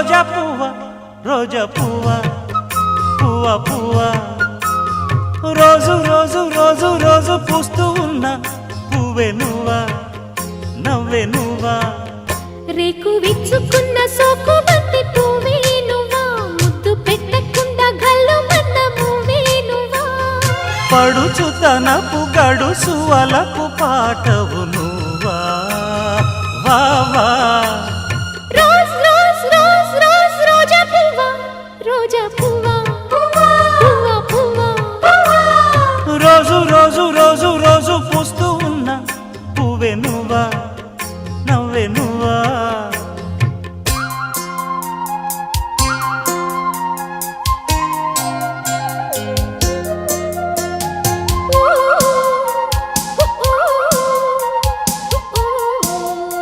రోజా పువ్వ రోజా పువ్వ పువ్వ పువ్వ రోజు రోజు రోజు రోజు పూస్తూ ఉన్న పువ్వే నువ్వా నవ్వే నువ్వా రేకు విచ్చుకున్న సోకు బంతి పువ్వే నువ్వా ముద్దు పెట్టకుండా గల్లు మన్న పువ్వే నువ్వా పడుచు తనపు గడుసు అలకు పాటవు నువ్వా వా వా రోజ్ రోజ్ రోజ్ రోజ్ రోజా పువ్వ రోజా పువ్వ పువ్వ పువ్వ రోజు రోజు రోజు రోజు పూస్తూ ఉన్న పువ్వే నువ్వా నవ్వే నువ్వా